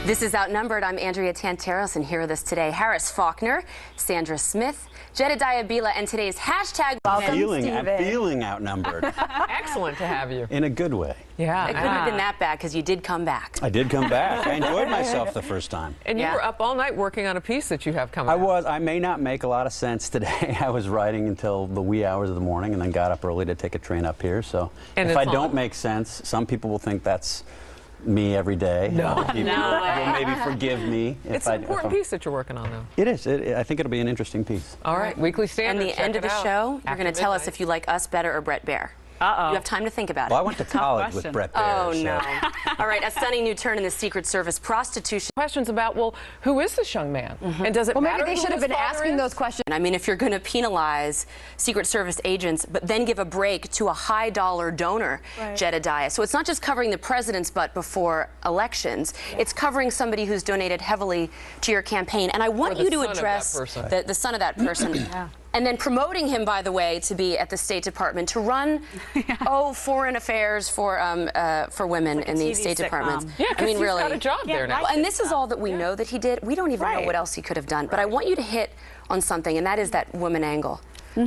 This is Outnumbered. I'm Andrea Tanteros, and here with us today, Harris Faulkner, Sandra Smith, Jedediah Bila, and today's hashtag. I'm feeling outnumbered. Excellent to have you. In a good way. Yeah. It couldn't have been that bad because you did come back. I did come back. I enjoyed myself the first time. And you were up all night working on a piece that you have coming out. I may not make a lot of sense today. I was writing until the wee hours of the morning and then got up early to take a train up here. So if I don't make sense, some people will think that's me every day. No. People will maybe forgive me. It's an important piece that you're working on, though. It is. I think it'll be an interesting piece. All right. Weekly Standard. And the end of the show, you're going to tell us if you like us better or Brett Baer. Uh-oh. You have time to think about it. Well, I went to college with Brett Baer. Oh, no. All right, a stunning new turn in the Secret Service prostitution. Questions about, well, who is this young man? And does it Well, matter maybe they should have been asking those questions. I mean, if you're going to penalize Secret Service agents, but then give a break to a high-dollar donor, Jedediah. So it's not just covering the president's butt before elections. It's covering somebody who's donated heavily to your campaign. And I want you to address the son of that person. And then promoting him, by the way, to be at the State Department to run, foreign affairs for women in the State Department. Yeah, I mean, really, got a job there now. And this is all that we know that he did. We don't even know what else he could have done. But I want you to hit on something, and that is that woman angle.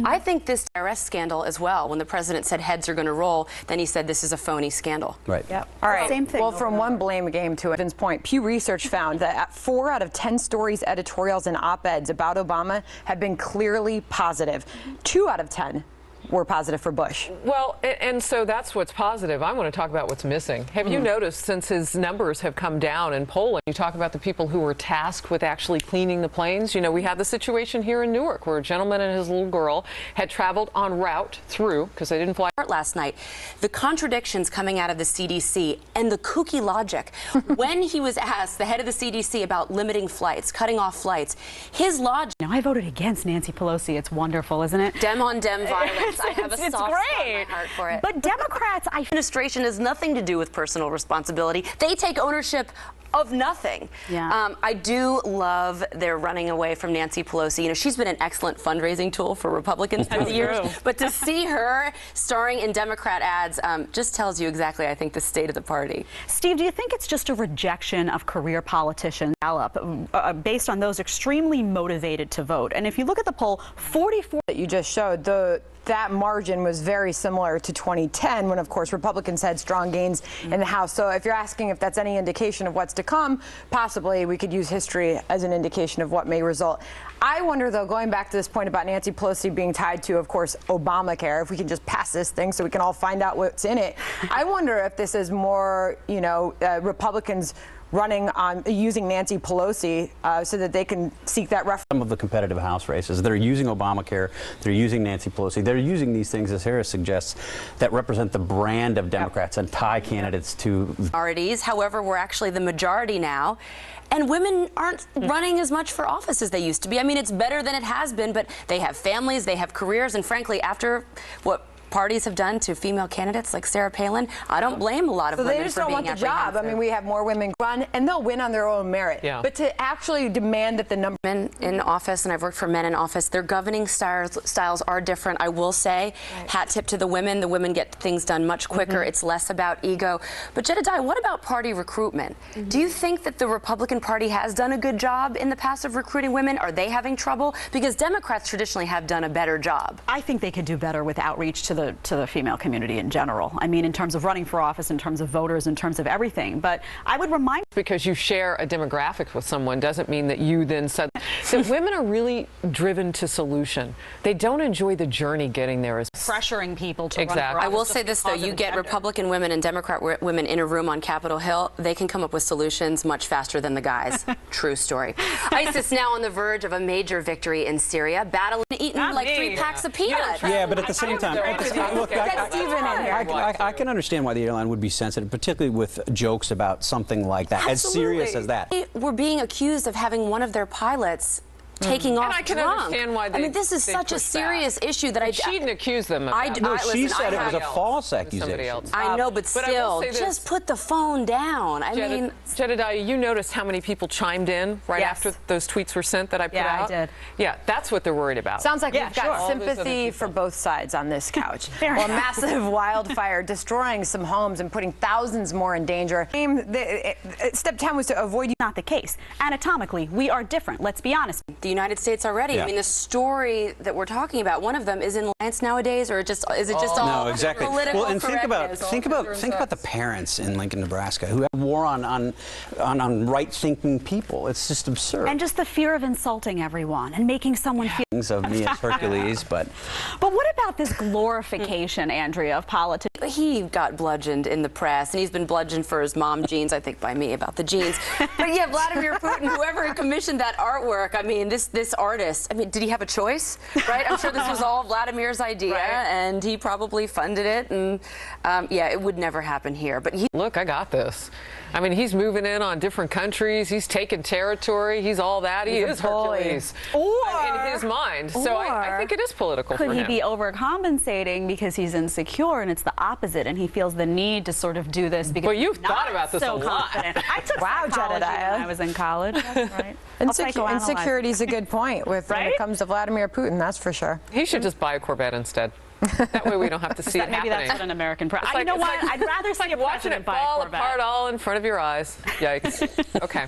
I think this arrest scandal as well, when the president said heads are going to roll, then he said this is a phony scandal. Right. Yep. All right. Same thing. Well, from one blame game to Evan's point, Pew Research found that 4 out of 10 stories, editorials, and op-eds about Obama have been clearly positive. 2 out of 10 were positive for Bush. Well, and so that's what's positive. I want to talk about what's missing. Have you noticed since his numbers have come down in polling, you talk about the people who were tasked with actually cleaning the planes? You know, we had the situation here in Newark where a gentleman and his little girl had traveled en route through, because they didn't fly. Last night, the contradictions coming out of the CDC and the kooky logic. When he was asked, the head of the CDC, about limiting flights, cutting off flights, his logic. Now, I voted against Nancy Pelosi. It's wonderful, isn't it? Dem on dem violence. I have a soft spot in my heart for it. But Democrats, administration has nothing to do with personal responsibility. They take ownership of nothing. Yeah. I do love their running away from Nancy Pelosi. You know, she's been an excellent fundraising tool for Republicans through the years. But to see her starring in Democrat ads just tells you exactly, I think, the state of the party. Steve, do you think it's just a rejection of career politicians based on those extremely motivated to vote? And if you look at the poll, 44 that you just showed, that margin was very similar to 2010 when, of course, Republicans had strong gains in the House. So if you're asking if that's any indication of what's to come, possibly we could use history as an indication of what may result. I wonder, though, going back to this point about Nancy Pelosi being tied to, of course, Obamacare, if we can just pass this thing so we can all find out what's in it. I wonder if this is more, Republicans running on using Nancy Pelosi so that they can seek that referendum. Some of the competitive House races, they're using Obamacare, they're using Nancy Pelosi, they're using these things, as Harris suggests, that represent the brand of Democrats and tie candidates to minorities. However, we're actually the majority now. And women aren't running as much for office as they used to be. I mean, it's better than it has been, but they have families, they have careers, and frankly, after what parties have done to female candidates like Sarah Palin, I don't blame a lot of women for being apprehensive. So they just don't want the job. I mean, we have more women run, and they'll win on their own merit. Yeah. But to actually demand that the number men in office, and I've worked for men in office, their governing styles are different. I will say, hat tip to the women. The women get things done much quicker. It's less about ego. But Jedediah, what about party recruitment? Do you think that the Republican Party has done a good job in the past of recruiting women? Are they having trouble? Because Democrats traditionally have done a better job. I think they could do better with outreach to the female community in general. I mean, in terms of running for office, in terms of voters, in terms of everything. But I would remind because you share a demographic with someone doesn't mean that you then said that women are really driven to solution. They don't enjoy the journey getting there as pressuring people to run for I office. will say this, though. You get Republican women and Democrat women in a room on Capitol Hill, they can come up with solutions much faster than the guys. True story. ISIS now on the verge of a major victory in Syria, battling eating like 3 packs of peanuts. Yeah, but at the same time, look, I can understand why the airline would be sensitive, particularly with jokes about something like that, as serious as that. They were being accused of having one of their pilots taking off And I can drunk. understand why I mean, this is such a serious issue that she didn't accuse them of that. No, she listen, said it was a else. false Somebody accusation. else. I know, but I will still, say this. just put the phone down. I mean, Jedediah, you noticed how many people chimed in right after those tweets were sent that I put Yeah, out? I did. Yeah, that's what they're worried about. Sounds like we've got sure. sympathy for both sides on this couch. Fair Well, a enough. massive wildfire destroying some homes and putting thousands more in danger. Step 10 was to avoid. Not the case. Anatomically, we are different. Let's be honest. the United States already. Yeah. I mean, the story that we're talking about, one of them is in Lance nowadays, or is it just all No, exactly. political Well, and think about correctness? the parents in Lincoln, Nebraska, who have war on right-thinking people. It's just absurd. And just the fear of insulting everyone and making someone feel. Of me as Hercules, but But what about this glorification, Andrea, of politics? He got bludgeoned in the press, and he's been bludgeoned for his mom jeans, I think by me about the jeans. But yeah, Vladimir Putin, whoever commissioned that artwork, I mean, this artist, I mean, did he have a choice, right? I'm sure this was all Vladimir's idea, and he probably funded it, and yeah, it would never happen here. But Look, I got this. I mean, he's moving in on different countries. He's taking territory. He's all that. He is Hercules in his mind. So I think it is political for him. Could he be overcompensating because he's insecure and it's the opposite and he feels the need to sort of do this because Well, you've he's not thought about this so a lot. confident. I took Wow, psychology Jedediah. when I was in college. That's right. Insecurity is a good point when it Right? comes to Vladimir Putin, that's for sure. He should just buy a Corvette instead. That way we don't have to see it Maybe happening. that's what an American president. It's You know like- what? I'd rather see a watching president it buy a fall Corvette. apart all in front of your eyes. Yikes. Okay.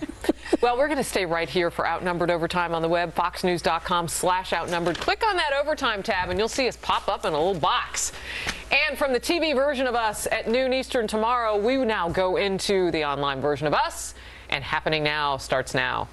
Well, we're going to stay right here for Outnumbered Overtime on the web, foxnews.com/outnumbered. Click on that Overtime tab and you'll see us pop up in a little box. And from the TV version of us at noon Eastern tomorrow, we now go into the online version of us, and Happening Now starts now.